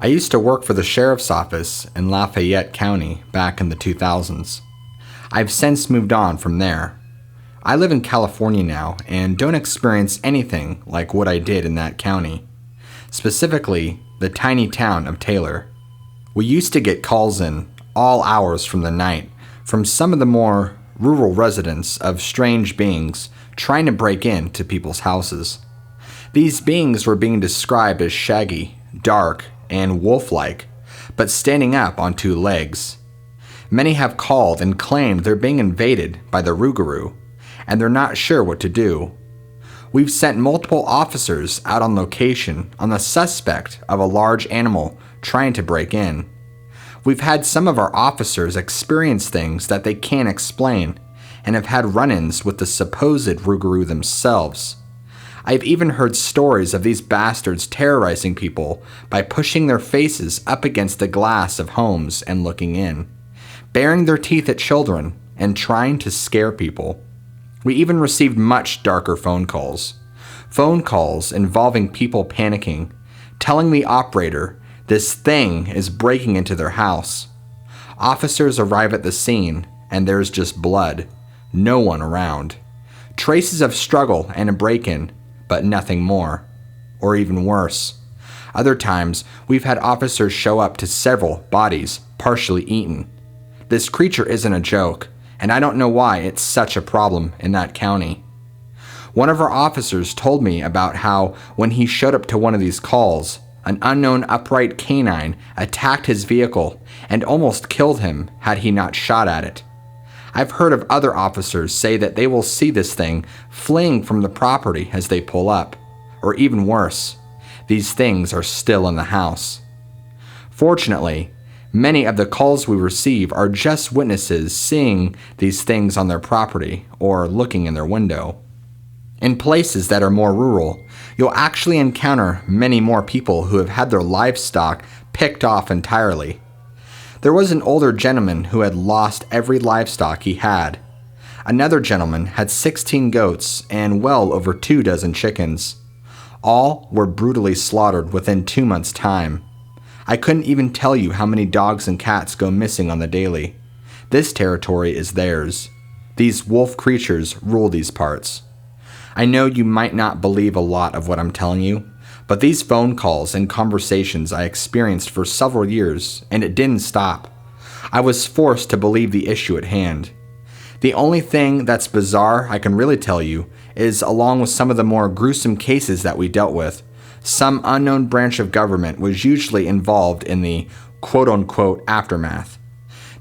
I used to work for the sheriff's office in Lafayette County back in the 2000s. I've since moved on from there. I live in California now and don't experience anything like what I did in that county, specifically the tiny town of Taylor. We used to get calls in all hours from the night from some of the more rural residents of strange beings trying to break into people's houses. These beings were being described as shaggy, dark, and wolf-like, but standing up on two legs. Many have called and claimed they're being invaded by the Rougaroo, and they're not sure what to do. We've sent multiple officers out on location on the suspect of a large animal trying to break in. We've had some of our officers experience things that they can't explain, and have had run-ins with the supposed Rougaroo themselves. I've even heard stories of these bastards terrorizing people by pushing their faces up against the glass of homes and looking in, baring their teeth at children, and trying to scare people. We even received much darker phone calls involving people panicking, telling the operator this thing is breaking into their house. Officers arrive at the scene, and there's just blood, no one around. Traces of struggle and a break-in, but nothing more, or even worse. Other times, we've had officers show up to several bodies partially eaten. This creature isn't a joke, and I don't know why it's such a problem in that county. One of our officers told me about how when he showed up to one of these calls, an unknown upright canine attacked his vehicle and almost killed him had he not shot at it. I've heard of other officers say that they will see this thing fleeing from the property as they pull up, or even worse, these things are still in the house. Fortunately, many of the calls we receive are just witnesses seeing these things on their property or looking in their window. In places that are more rural, you'll actually encounter many more people who have had their livestock picked off entirely. There was an older gentleman who had lost every livestock he had. Another gentleman had 16 goats and well over 24 chickens. All were brutally slaughtered within 2 months' time. I couldn't even tell you how many dogs and cats go missing on the daily. This territory is theirs. These wolf creatures rule these parts. I know you might not believe a lot of what I'm telling you, but these phone calls and conversations I experienced for several years, and it didn't stop. I was forced to believe the issue at hand. The only thing that's bizarre I can really tell you is, along with some of the more gruesome cases that we dealt with, some unknown branch of government was usually involved in the quote-unquote aftermath.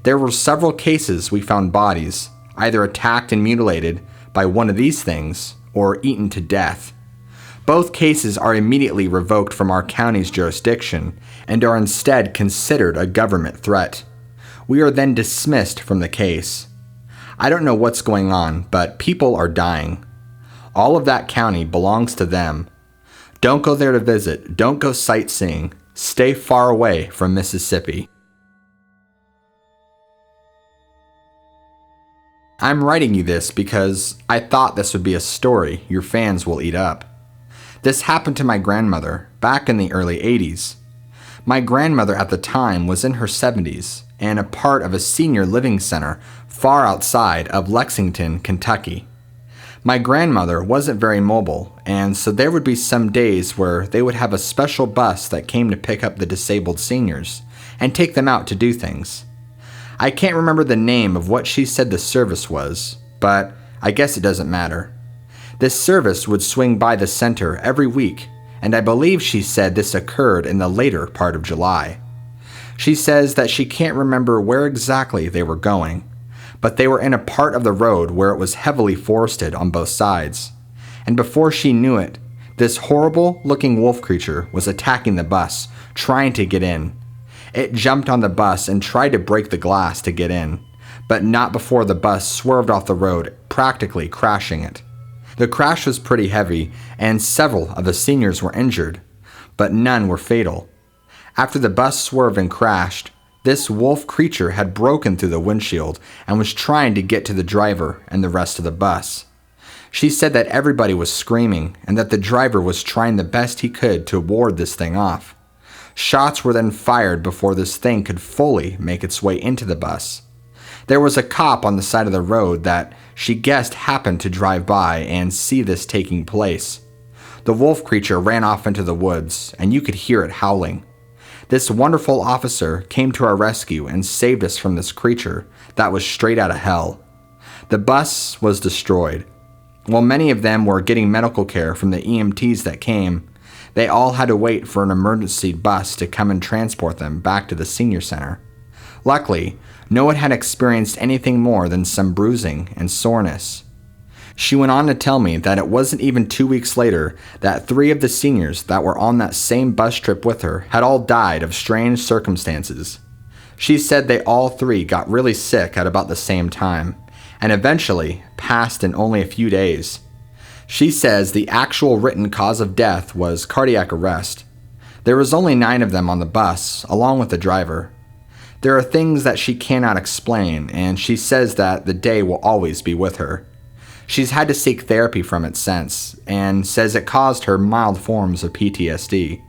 There were several cases we found bodies, either attacked and mutilated by one of these things, or eaten to death. Both cases are immediately revoked from our county's jurisdiction and are instead considered a government threat. We are then dismissed from the case. I don't know what's going on, but people are dying. All of that county belongs to them. Don't go there to visit. Don't go sightseeing. Stay far away from Mississippi. I'm writing you this because I thought this would be a story your fans will eat up. This happened to my grandmother back in the early 80s. My grandmother at the time was in her 70s and a part of a senior living center far outside of Lexington, Kentucky. My grandmother wasn't very mobile, and so there would be some days where they would have a special bus that came to pick up the disabled seniors and take them out to do things. I can't remember the name of what she said the service was, but I guess it doesn't matter. This service would swing by the center every week, and I believe she said this occurred in the later part of July. She says that she can't remember where exactly they were going, but they were in a part of the road where it was heavily forested on both sides. And before she knew it, this horrible-looking wolf creature was attacking the bus, trying to get in. It jumped on the bus and tried to break the glass to get in, but not before the bus swerved off the road, practically crashing it. The crash was pretty heavy, and several of the seniors were injured, but none were fatal. After the bus swerved and crashed, this wolf creature had broken through the windshield and was trying to get to the driver and the rest of the bus. She said that everybody was screaming and that the driver was trying the best he could to ward this thing off. Shots were then fired before this thing could fully make its way into the bus. There was a cop on the side of the road that she guessed happened to drive by and see this taking place. The wolf creature ran off into the woods, and you could hear it howling. This wonderful officer came to our rescue and saved us from this creature that was straight out of hell. The bus was destroyed. While many of them were getting medical care from the EMTs that came, they all had to wait for an emergency bus to come and transport them back to the senior center. Luckily, no one had experienced anything more than some bruising and soreness. She went on to tell me that it wasn't even 2 weeks later that 3 of the seniors that were on that same bus trip with her had all died of strange circumstances. She said they all 3 got really sick at about the same time, and eventually passed in only a few days. She says the actual written cause of death was cardiac arrest. There was only 9 of them on the bus, along with the driver. There are things that she cannot explain, and she says that the day will always be with her. She's had to seek therapy from it since, and says it caused her mild forms of PTSD.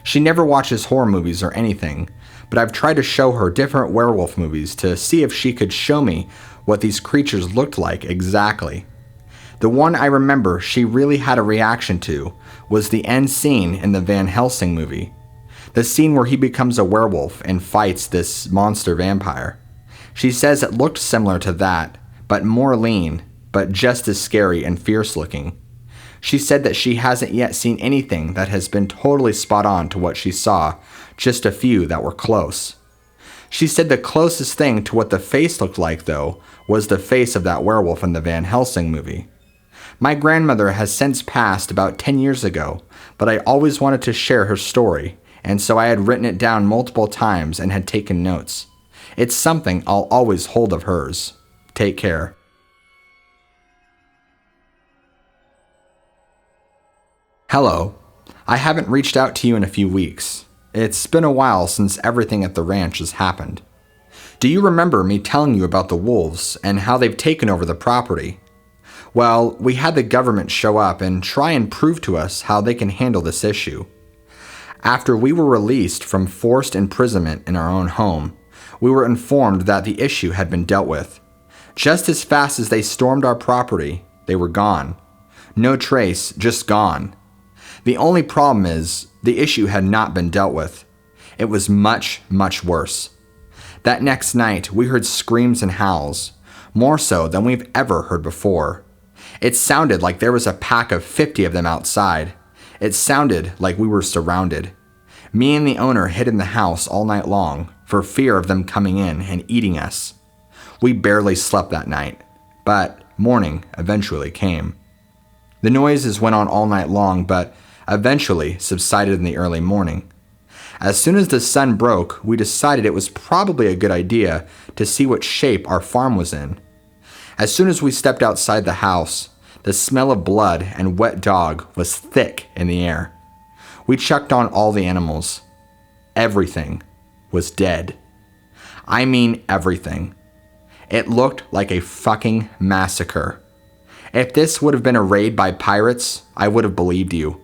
She never watches horror movies or anything, but I've tried to show her different werewolf movies to see if she could show me what these creatures looked like exactly. The one I remember she really had a reaction to was the end scene in the Van Helsing movie. The scene where he becomes a werewolf and fights this monster vampire. She says it looked similar to that, but more lean, but just as scary and fierce looking. She said that she hasn't yet seen anything that has been totally spot on to what she saw, just a few that were close. She said the closest thing to what the face looked like, though, was the face of that werewolf in the Van Helsing movie. My grandmother has since passed about 10 years ago, but I always wanted to share her story, and so I had written it down multiple times and had taken notes. It's something I'll always hold of hers. Take care. Hello. I haven't reached out to you in a few weeks. It's been a while since everything at the ranch has happened. Do you remember me telling you about the wolves and how they've taken over the property? Well, we had the government show up and try and prove to us how they can handle this issue. After we were released from forced imprisonment in our own home, we were informed that the issue had been dealt with. Just as fast as they stormed our property, they were gone. No trace, just gone. The only problem is, the issue had not been dealt with. It was much, much worse. That next night, we heard screams and howls, more so than we've ever heard before. It sounded like there was a pack of 50 of them outside. It sounded like we were surrounded. Me and the owner hid in the house all night long for fear of them coming in and eating us. We barely slept that night, but morning eventually came. The noises went on all night long, but eventually subsided in the early morning. As soon as the sun broke, we decided it was probably a good idea to see what shape our farm was in. As soon as we stepped outside the house, the smell of blood and wet dog was thick in the air. We checked on all the animals. Everything was dead. I mean everything. It looked like a fucking massacre. If this would have been a raid by pirates, I would have believed you.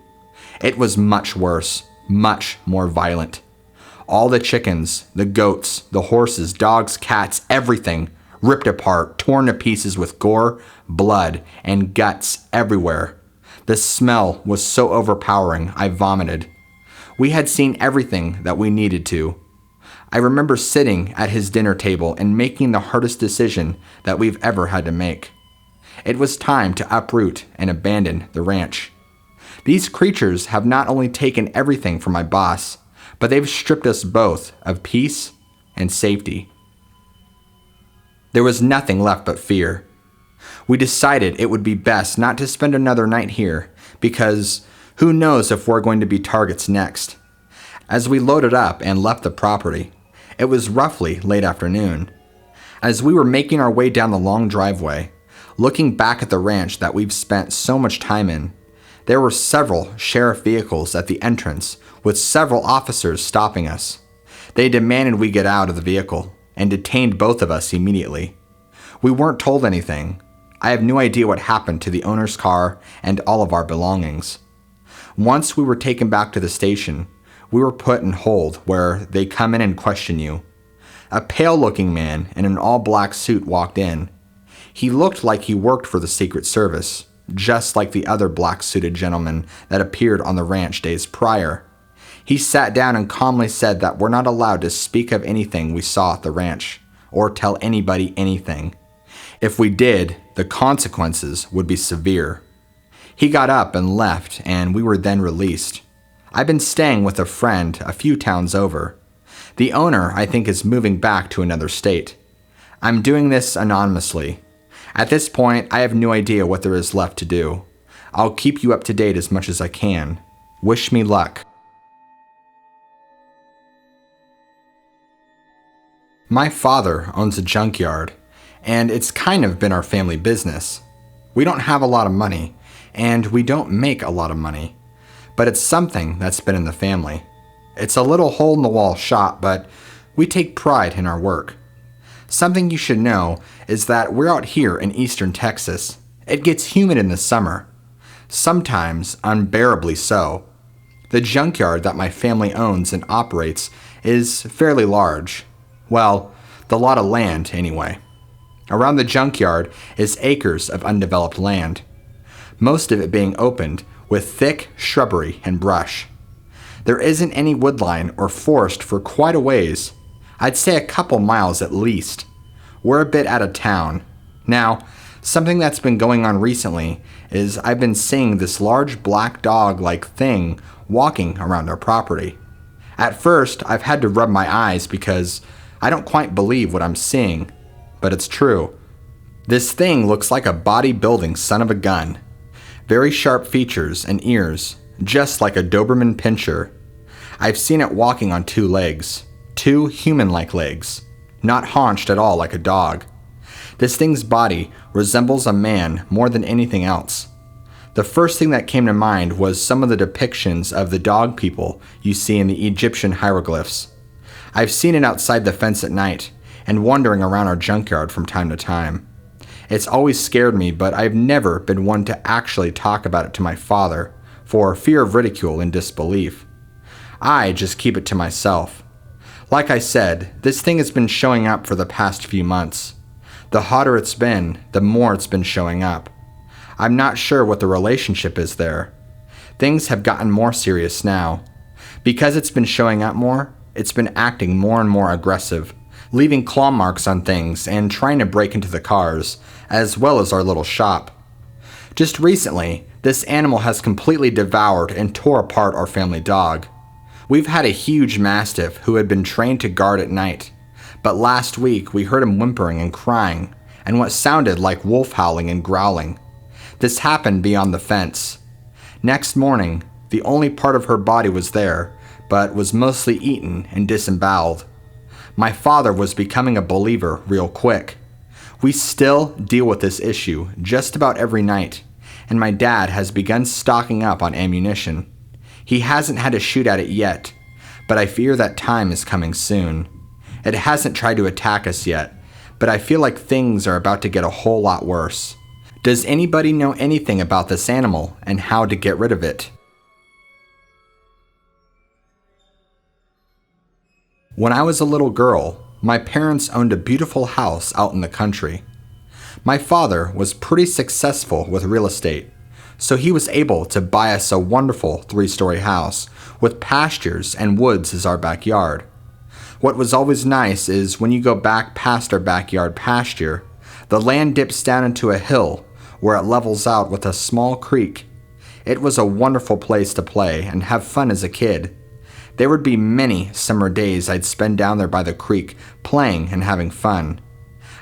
It was much worse, much more violent. All the chickens, the goats, the horses, dogs, cats, everything ripped apart, torn to pieces with gore, blood, and guts everywhere. The smell was so overpowering, I vomited. We had seen everything that we needed to. I remember sitting at his dinner table and making the hardest decision that we've ever had to make. It was time to uproot and abandon the ranch. These creatures have not only taken everything from my boss, but they've stripped us both of peace and safety. There was nothing left but fear. We decided it would be best not to spend another night here, because who knows if we're going to be targets next. As we loaded up and left the property, it was roughly late afternoon. As we were making our way down the long driveway, looking back at the ranch that we've spent so much time in, there were several sheriff vehicles at the entrance with several officers stopping us. They demanded we get out of the vehicle and detained both of us immediately. We weren't told anything. I have no idea what happened to the owner's car and all of our belongings. Once we were taken back to the station, We were put in hold where they come in and question you. A pale-looking man in an all-black suit walked in. He looked like he worked for the Secret Service, just like the other black-suited gentleman that appeared on the ranch days prior. He sat down and calmly said that we're not allowed to speak of anything we saw at the ranch, or tell anybody anything. If we did, the consequences would be severe. He got up and left, and we were then released. I've been staying with a friend a few towns over. The owner, I think, is moving back to another state. I'm doing this anonymously. At this point, I have no idea what there is left to do. I'll keep you up to date as much as I can. Wish me luck. My father owns a junkyard, and it's kind of been our family business. We don't have a lot of money, and we don't make a lot of money, but it's something that's been in the family. It's a little hole-in-the-wall shop, but we take pride in our work. Something you should know is that we're out here in eastern Texas. It gets humid in the summer, sometimes unbearably so. The junkyard that my family owns and operates is fairly large. Well, the lot of land, anyway. Around the junkyard is acres of undeveloped land, most of it being opened with thick shrubbery and brush. There isn't any woodline or forest for quite a ways. I'd say a couple miles at least. We're a bit out of town. Now, something that's been going on recently is I've been seeing this large black dog-like thing walking around our property. At first, I've had to rub my eyes because I don't quite believe what I'm seeing, but it's true. This thing looks like a bodybuilding son of a gun. Very sharp features and ears, just like a Doberman Pinscher. I've seen it walking on two legs, two human-like legs, not haunched at all like a dog. This thing's body resembles a man more than anything else. The first thing that came to mind was some of the depictions of the dog people you see in the Egyptian hieroglyphs. I've seen it outside the fence at night and wandering around our junkyard from time to time. It's always scared me, but I've never been one to actually talk about it to my father for fear of ridicule and disbelief. I just keep it to myself. Like I said, this thing has been showing up for the past few months. The hotter it's been, the more it's been showing up. I'm not sure what the relationship is there. Things have gotten more serious now. Because it's been showing up more, it's been acting more and more aggressive, leaving claw marks on things and trying to break into the cars, as well as our little shop. Just recently, this animal has completely devoured and tore apart our family dog. We've had a huge mastiff who had been trained to guard at night, but last week we heard him whimpering and crying, and what sounded like wolf howling and growling. This happened beyond the fence. Next morning, the only part of her body was there, but was mostly eaten and disemboweled. My father was becoming a believer real quick. We still deal with this issue just about every night, and my dad has begun stocking up on ammunition. He hasn't had to shoot at it yet, but I fear that time is coming soon. It hasn't tried to attack us yet, but I feel like things are about to get a whole lot worse. Does anybody know anything about this animal and how to get rid of it? When I was a little girl, my parents owned a beautiful house out in the country. My father was pretty successful with real estate, so he was able to buy us a wonderful 3-story house with pastures and woods as our backyard. What was always nice is when you go back past our backyard pasture, the land dips down into a hill where it levels out with a small creek. It was a wonderful place to play and have fun as a kid. There would be many summer days I'd spend down there by the creek, playing and having fun.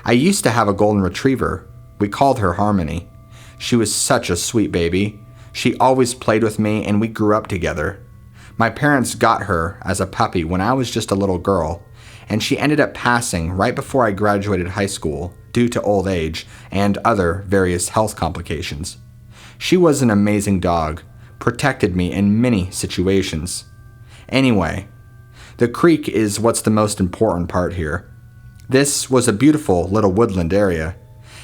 I used to have a golden retriever. We called her Harmony. She was such a sweet baby. She always played with me and we grew up together. My parents got her as a puppy when I was just a little girl, and she ended up passing right before I graduated high school due to old age and other various health complications. She was an amazing dog, protected me in many situations. Anyway, the creek is what's the most important part here. This was a beautiful little woodland area.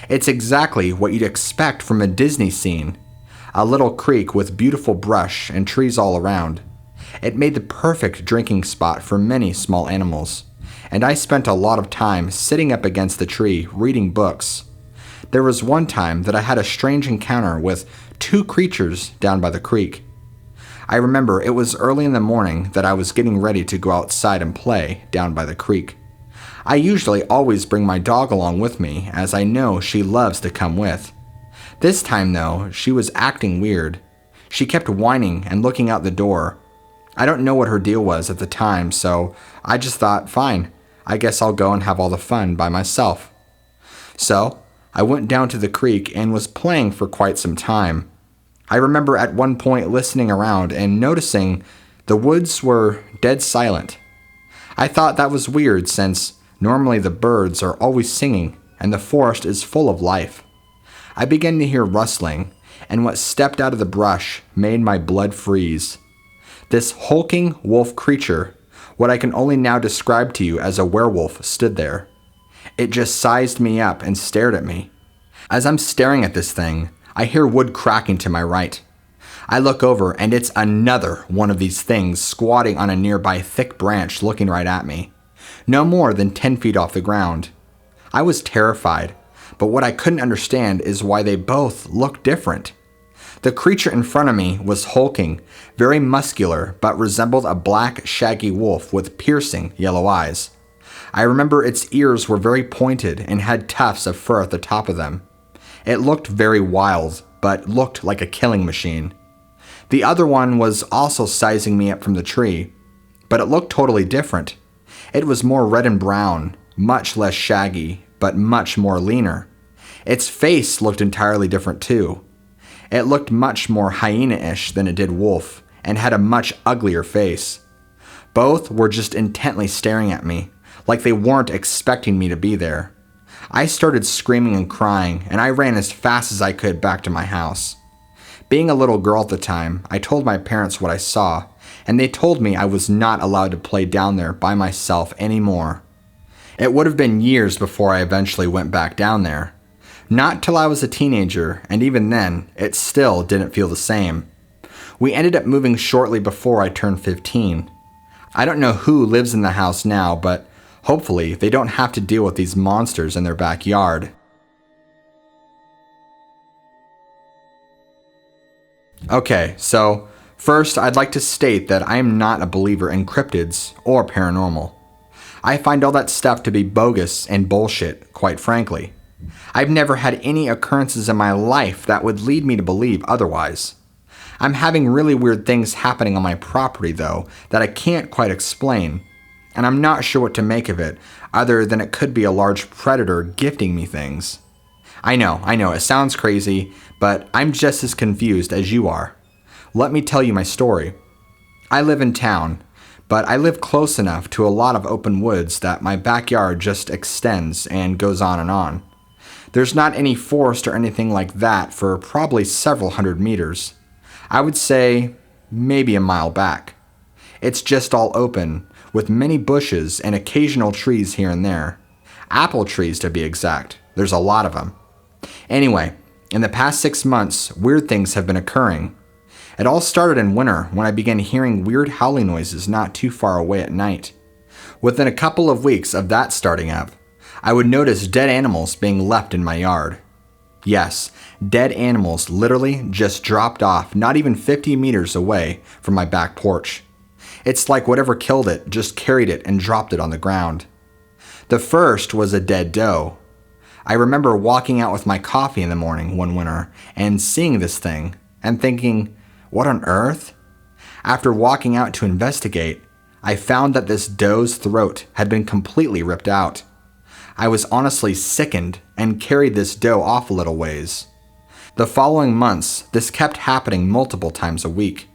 It's exactly what you'd expect from a Disney scene. A little creek with beautiful brush and trees all around. It made the perfect drinking spot for many small animals, and I spent a lot of time sitting up against the tree reading books. There was one time that I had a strange encounter with two creatures down by the creek. I remember it was early in the morning that I was getting ready to go outside and play down by the creek. I usually always bring my dog along with me, as I know she loves to come with. This time though, she was acting weird. She kept whining and looking out the door. I don't know what her deal was at the time, so I just thought, fine, I guess I'll go and have all the fun by myself. So, I went down to the creek and was playing for quite some time. I remember at one point listening around and noticing the woods were dead silent. I thought that was weird since normally the birds are always singing and the forest is full of life. I began to hear rustling, and what stepped out of the brush made my blood freeze. This hulking wolf creature, what I can only now describe to you as a werewolf, stood there. It just sized me up and stared at me. As I'm staring at this thing, I hear wood cracking to my right. I look over and it's another one of these things squatting on a nearby thick branch looking right at me, no more than 10 feet off the ground. I was terrified, but what I couldn't understand is why they both looked different. The creature in front of me was hulking, very muscular, but resembled a black, shaggy wolf with piercing yellow eyes. I remember its ears were very pointed and had tufts of fur at the top of them. It looked very wild, but looked like a killing machine. The other one was also sizing me up from the tree, but it looked totally different. It was more red and brown, much less shaggy, but much more leaner. Its face looked entirely different too. It looked much more hyena-ish than it did wolf, and had a much uglier face. Both were just intently staring at me, like they weren't expecting me to be there. I started screaming and crying, and I ran as fast as I could back to my house. Being a little girl at the time, I told my parents what I saw, and they told me I was not allowed to play down there by myself anymore. It would have been years before I eventually went back down there. Not till I was a teenager, and even then, it still didn't feel the same. We ended up moving shortly before I turned 15. I don't know who lives in the house now, but hopefully they don't have to deal with these monsters in their backyard. Okay, so first I'd like to state that I am not a believer in cryptids or paranormal. I find all that stuff to be bogus and bullshit, quite frankly. I've never had any occurrences in my life that would lead me to believe otherwise. I'm having really weird things happening on my property though that I can't quite explain, and I'm not sure what to make of it other than it could be a large predator gifting me things. I know, it sounds crazy, but I'm just as confused as you are. Let me tell you my story. I live in town, but I live close enough to a lot of open woods that my backyard just extends and goes on and on. There's not any forest or anything like that for probably several hundred meters. I would say maybe a mile back. It's just all open, with many bushes and occasional trees here and there. Apple trees to be exact. There's a lot of them. Anyway, in the past 6 months, weird things have been occurring. It all started in winter when I began hearing weird howling noises not too far away at night. Within a couple of weeks of that starting up, I would notice dead animals being left in my yard. Yes, dead animals literally just dropped off not even 50 meters away from my back porch. It's like whatever killed it just carried it and dropped it on the ground. The first was a dead doe. I remember walking out with my coffee in the morning one winter and seeing this thing and thinking, what on earth? After walking out to investigate, I found that this doe's throat had been completely ripped out. I was honestly sickened and carried this doe off a little ways. The following months, this kept happening multiple times a week.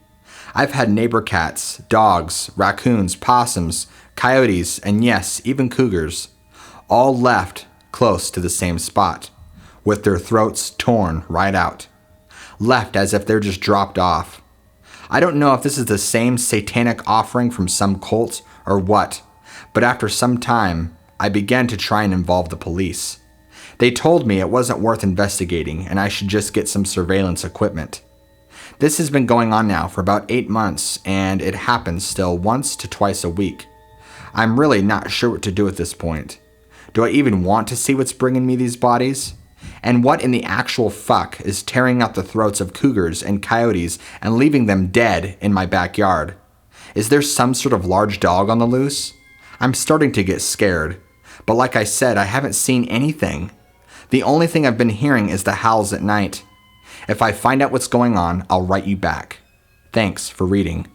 I've had neighbor cats, dogs, raccoons, possums, coyotes, and yes, even cougars, all left close to the same spot, with their throats torn right out, left as if they're just dropped off. I don't know if this is the same satanic offering from some cult or what, but after some time, I began to try and involve the police. They told me it wasn't worth investigating and I should just get some surveillance equipment. This has been going on now for about 8 months, and it happens still once to twice a week. I'm really not sure what to do at this point. Do I even want to see what's bringing me these bodies? And what in the actual fuck is tearing out the throats of cougars and coyotes and leaving them dead in my backyard? Is there some sort of large dog on the loose? I'm starting to get scared, but like I said, I haven't seen anything. The only thing I've been hearing is the howls at night. If I find out what's going on, I'll write you back. Thanks for reading.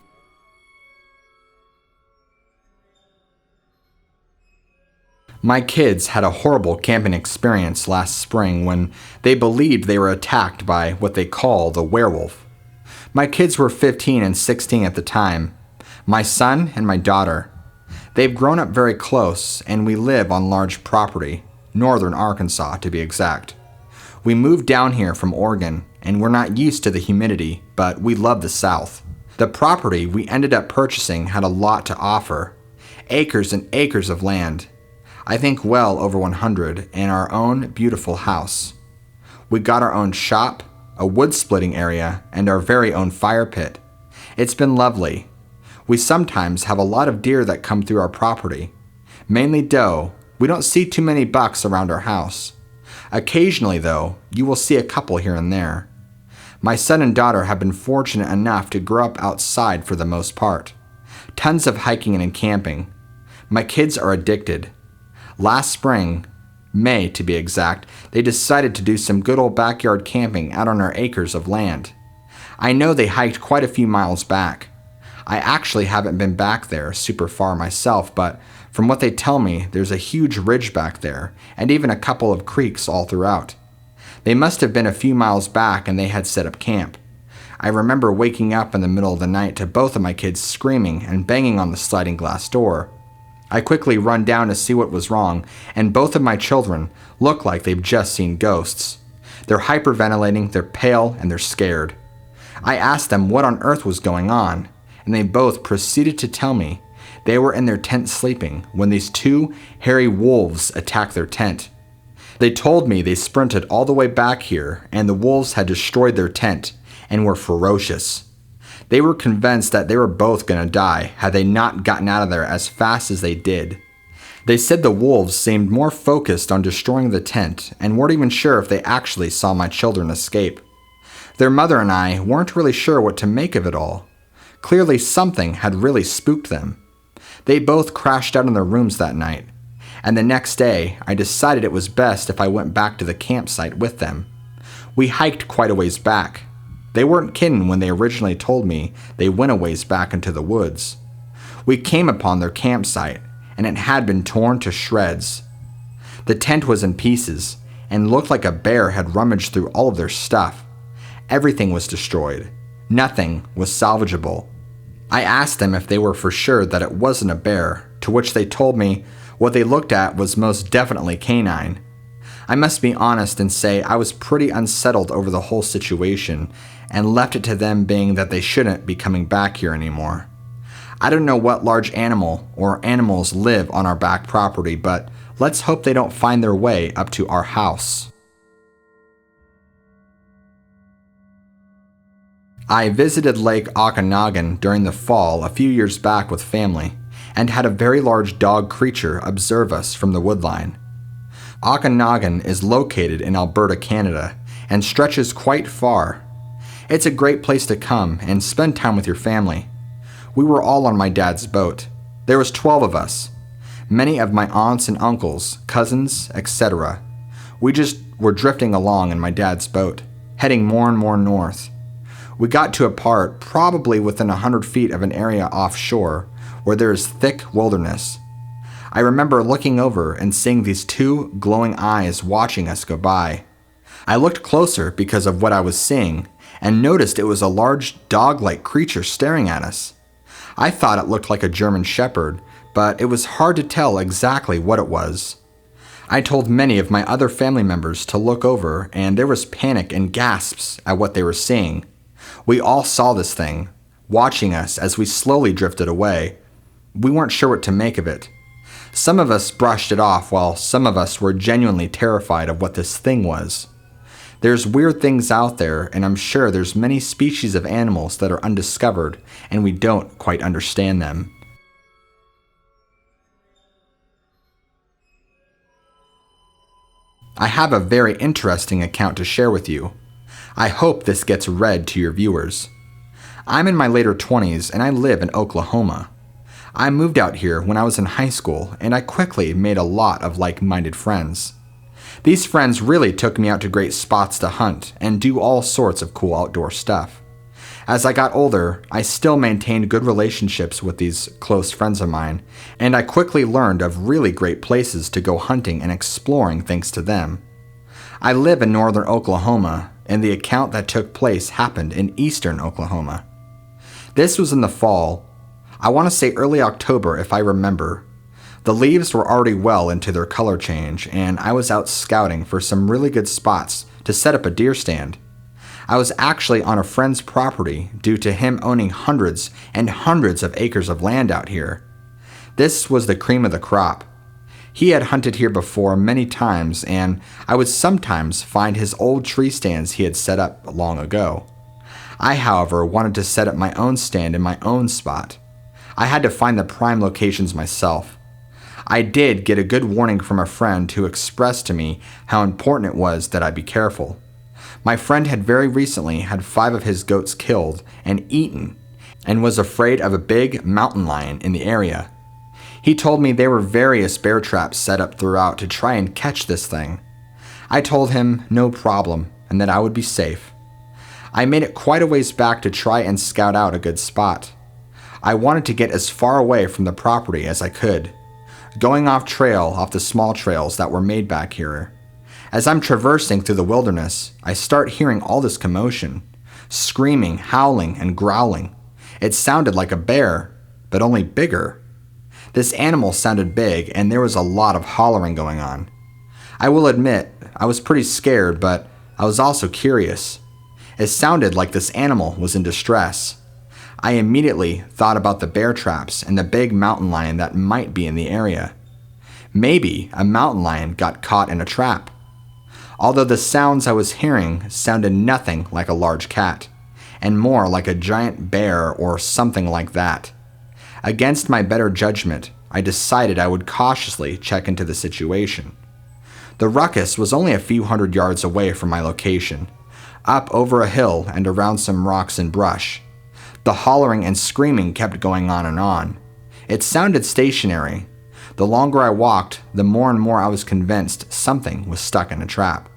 My kids had a horrible camping experience last spring when they believed they were attacked by what they call the werewolf. My kids were 15 and 16 at the time, my son and my daughter. They've grown up very close, and we live on large property, northern Arkansas to be exact. We moved down here from Oregon, and we're not used to the humidity, but we love the South. The property we ended up purchasing had a lot to offer, acres and acres of land. I think well over 100, and our own beautiful house. We got our own shop, a wood splitting area, and our very own fire pit. It's been lovely. We sometimes have a lot of deer that come through our property. Mainly doe. We don't see too many bucks around our house. Occasionally, though, you will see a couple here and there. My son and daughter have been fortunate enough to grow up outside for the most part. Tons of hiking and camping. My kids are addicted. Last spring, May to be exact, they decided to do some good old backyard camping out on our acres of land. I know they hiked quite a few miles back. I actually haven't been back there super far myself, but from what they tell me, there's a huge ridge back there, and even a couple of creeks all throughout. They must have been a few miles back and they had set up camp. I remember waking up in the middle of the night to both of my kids screaming and banging on the sliding glass door. I quickly run down to see what was wrong, and both of my children look like they've just seen ghosts. They're hyperventilating, they're pale, and they're scared. I asked them what on earth was going on, and they both proceeded to tell me they were in their tent sleeping when these two hairy wolves attacked their tent. They told me they sprinted all the way back here, and the wolves had destroyed their tent and were ferocious. They were convinced that they were both going to die had they not gotten out of there as fast as they did. They said the wolves seemed more focused on destroying the tent and weren't even sure if they actually saw my children escape. Their mother and I weren't really sure what to make of it all. Clearly something had really spooked them. They both crashed out in their rooms that night, and the next day I decided it was best if I went back to the campsite with them. We hiked quite a ways back. They weren't kidding when they originally told me they went a ways back into the woods. We came upon their campsite, and it had been torn to shreds. The tent was in pieces, and looked like a bear had rummaged through all of their stuff. Everything was destroyed. Nothing was salvageable. I asked them if they were for sure that it wasn't a bear, to which they told me what they looked at was most definitely canine. I must be honest and say I was pretty unsettled over the whole situation and left it to them being that they shouldn't be coming back here anymore. I don't know what large animal or animals live on our back property, but let's hope they don't find their way up to our house. I visited Lake Okanagan during the fall a few years back with family and had a very large dog creature observe us from the woodline. Okanagan is located in Alberta, Canada, and stretches quite far. It's a great place to come and spend time with your family. We were all on my dad's boat. There was 12 of us. Many of my aunts and uncles, cousins, etc. We just were drifting along in my dad's boat, heading more and more north. We got to a part probably within 100 feet of an area offshore where there is thick wilderness. I remember looking over and seeing these two glowing eyes watching us go by. I looked closer because of what I was seeing and noticed it was a large dog-like creature staring at us. I thought it looked like a German shepherd, but it was hard to tell exactly what it was. I told many of my other family members to look over, and there was panic and gasps at what they were seeing. We all saw this thing, watching us as we slowly drifted away. We weren't sure what to make of it. Some of us brushed it off while some of us were genuinely terrified of what this thing was. There's weird things out there, and I'm sure there's many species of animals that are undiscovered, and we don't quite understand them. I have a very interesting account to share with you. I hope this gets read to your viewers. I'm in my later 20s and I live in Oklahoma. I moved out here when I was in high school and I quickly made a lot of like-minded friends. These friends really took me out to great spots to hunt and do all sorts of cool outdoor stuff. As I got older, I still maintained good relationships with these close friends of mine, and I quickly learned of really great places to go hunting and exploring thanks to them. I live in northern Oklahoma, and the account that took place happened in eastern Oklahoma. This was in the fall. I want to say early October if I remember. The leaves were already well into their color change, and I was out scouting for some really good spots to set up a deer stand. I was actually on a friend's property due to him owning hundreds and hundreds of acres of land out here. This was the cream of the crop. He had hunted here before many times, and I would sometimes find his old tree stands he had set up long ago. I, however, wanted to set up my own stand in my own spot. I had to find the prime locations myself. I did get a good warning from a friend who expressed to me how important it was that I be careful. My friend had very recently had 5 of his goats killed and eaten and was afraid of a big mountain lion in the area. He told me there were various bear traps set up throughout to try and catch this thing. I told him no problem and that I would be safe. I made it quite a ways back to try and scout out a good spot. I wanted to get as far away from the property as I could, going off the small trails that were made back here. As I'm traversing through the wilderness, I start hearing all this commotion, screaming, howling, and growling. It sounded like a bear, but only bigger. This animal sounded big, and there was a lot of hollering going on. I will admit, I was pretty scared, but I was also curious. It sounded like this animal was in distress. I immediately thought about the bear traps and the big mountain lion that might be in the area. Maybe a mountain lion got caught in a trap. Although the sounds I was hearing sounded nothing like a large cat, and more like a giant bear or something like that. Against my better judgment, I decided I would cautiously check into the situation. The ruckus was only a few hundred yards away from my location, up over a hill and around some rocks and brush. The hollering and screaming kept going on and on. It sounded stationary. The longer I walked, the more and more I was convinced something was stuck in a trap.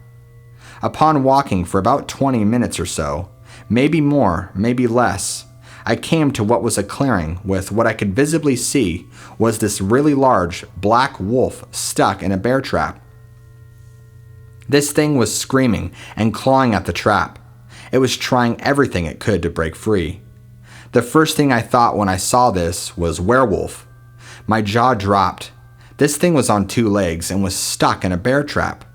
Upon walking for about 20 minutes or so, maybe more, maybe less, I came to what was a clearing with what I could visibly see was this really large black wolf stuck in a bear trap. This thing was screaming and clawing at the trap. It was trying everything it could to break free. The first thing I thought when I saw this was werewolf. My jaw dropped. This thing was on 2 legs and was stuck in a bear trap.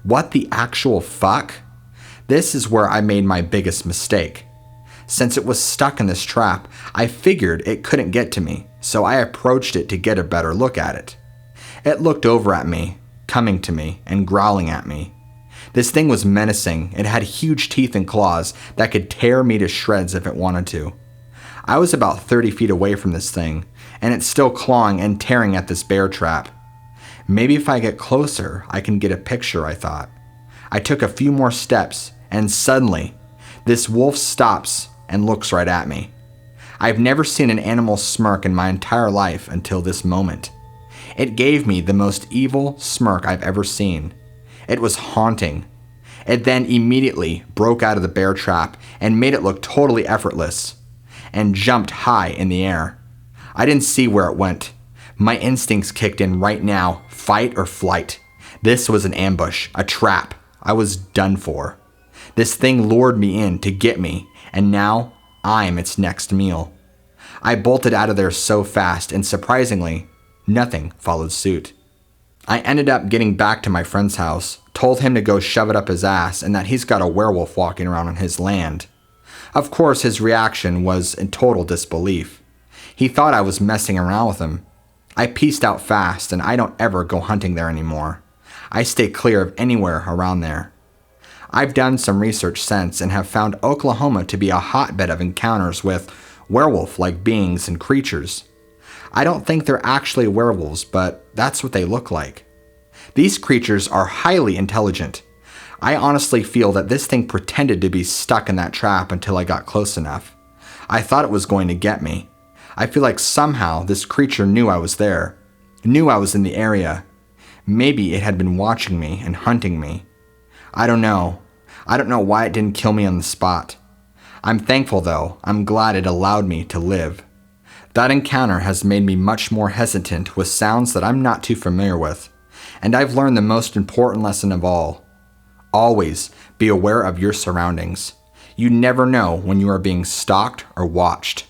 What the actual fuck? This is where I made my biggest mistake. Since it was stuck in this trap, I figured it couldn't get to me, so I approached it to get a better look at it. It looked over at me, coming to me, and growling at me. This thing was menacing. It had huge teeth and claws that could tear me to shreds if it wanted to. I was about 30 feet away from this thing, and it's still clawing and tearing at this bear trap. Maybe if I get closer, I can get a picture, I thought. I took a few more steps, and suddenly, this wolf stops and looks right at me. I've never seen an animal smirk in my entire life until this moment. It gave me the most evil smirk I've ever seen. It was haunting. It then immediately broke out of the bear trap and made it look totally effortless, and jumped high in the air. I didn't see where it went. My instincts kicked in right now, fight or flight. This was an ambush, a trap. I was done for. This thing lured me in to get me, and now I'm its next meal. I bolted out of there so fast, and surprisingly, nothing followed suit. I ended up getting back to my friend's house, told him to go shove it up his ass and that he's got a werewolf walking around on his land. Of course, his reaction was in total disbelief. He thought I was messing around with him. I peaced out fast, and I don't ever go hunting there anymore. I stay clear of anywhere around there. I've done some research since and have found Oklahoma to be a hotbed of encounters with werewolf-like beings and creatures. I don't think they're actually werewolves, but that's what they look like. These creatures are highly intelligent. I honestly feel that this thing pretended to be stuck in that trap until I got close enough. I thought it was going to get me. I feel like somehow this creature knew I was there, knew I was in the area. Maybe it had been watching me and hunting me. I don't know. I don't know why it didn't kill me on the spot. I'm thankful though. I'm glad it allowed me to live. That encounter has made me much more hesitant with sounds that I'm not too familiar with. And I've learned the most important lesson of all. Always be aware of your surroundings. You never know when you are being stalked or watched.